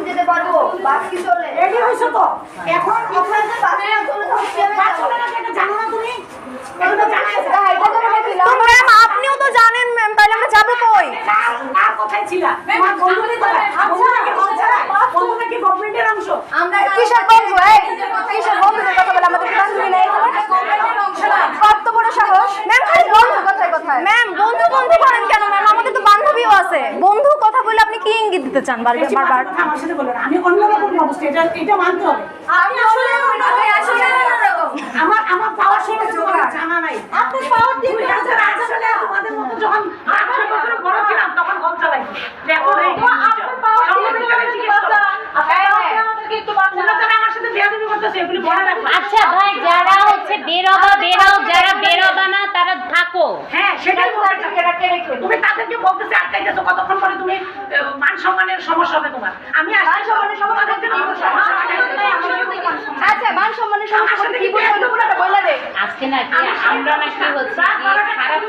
যেতে পারবো বাস কি চলে রেডি হইছো তো এখন আপনাদের বাসে চলে যাচ্ছে জানো না তুমি ম্যাম আপনিও তো জানেন ম্যাম, তাহলে আমরা যাবো কই? আর কোথায় ছিলা তোমার বন্ধুদের তো বন্ধুরা কি গভর্নমেন্টের অংশ আমরা কিসের বন্ধু? এই কিসের বন্ধুদের কথা বলে আমাদের বান্ধবী নেই? গভর্নমেন্টের অংশ না কত বড় সাহস ম্যাম! খালি বন্ধু কথায় কথায় ম্যাম বন্ধু বন্ধু করেন কেন ম্যাম? আমাদের তো বান্ধবীও আছে। বন্ধু কথা বলে আপনি কি ইঙ্গিত দিতে চান বারবার? আমার সাথে বলেন আমি অন্যরকম অবস্থা এটা মানতে হবে। আপনি আসলে আমার পাওয়ার শুনে তোমার জানা নাই। আপনি পাওয়ার দিন আসলে তোমাদের মতো যখন 8 বছর বড় ছিলাম তখন কম চালাইছি। দেখো আপনার পাওয়ার দিন চালাইছি বাচ্চা। আমাদেরকে একটু বাচ্চা আমার সাথে বেয়াদবি করতেছে এগুলি বড় রাখো। আচ্ছা ভাই, যারা হচ্ছে বেরাও, যারা বেরোবা না তারা থাকো। হ্যাঁ সেটাই বলতে তুমি তাদেরকে বলতেছে আটকাইতেছো কতক্ষণ পরে তুমি মান সম্মানের সমস্যা হবে তোমার। আমি মান সম্মানের সমস্যা হচ্ছে না। আচ্ছা মান সম্মানের সমস্যা করতে কি বলবো পুরোটা বলে দে। আজকে নাকি আমরা নাকি হচ্ছে খারাপ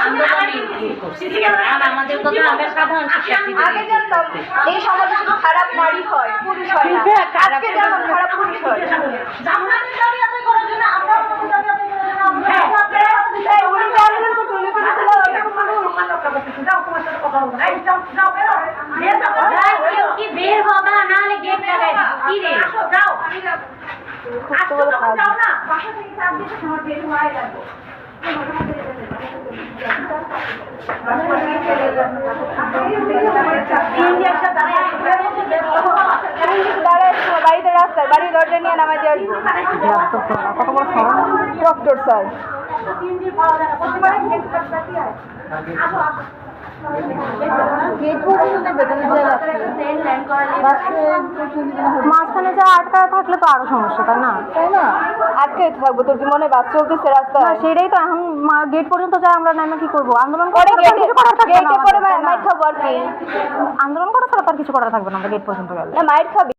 আন্দোলনে ইনক্লুড করছি, কারণ আমাদের কথা আমরা সাধারণ শিক্ষার্থী আগে জানতাম এই সমাজে শুধু খারাপ নারী হয়, পুরুষ হয় না। আজকে যেমন খারাপ পুরুষ হয়। জামানাতের দাবি আদায় করার জন্য আমরা দাবি আদায় করার জন্য উনি তো আন্দোলন করতে উনি তো যাও তোমার সাথে কথা বলবো। এই যাও বেরো কেউ কি বের হবা না হলে গেট লাগাই দিবো। কি রে যাও আসো তখন যাও না বাসা থেকে চাপ দিতে সময় বের হওয়াই লাগবে। বাড়িতে রাস্তায় বাড়ির দরজা নিয়ে নামাই দিয়ে আসবো। ডক্টর স্যার মাঝখানে যা আটকা থাকলে তো আরো সমস্যা, তাই না? আটকে থাকবো তোর জীবনে বাস চলতেছে রাস্তা। সেটাই তো এখন গেট পর্যন্ত যা আমরা নামে কি করবো? আন্দোলন করে মাইর খাবো আর কি? আন্দোলন করা ছাড়া তার কিছু করার থাকবে না আমরা গেট পর্যন্ত গেলে। মাইর খাবি।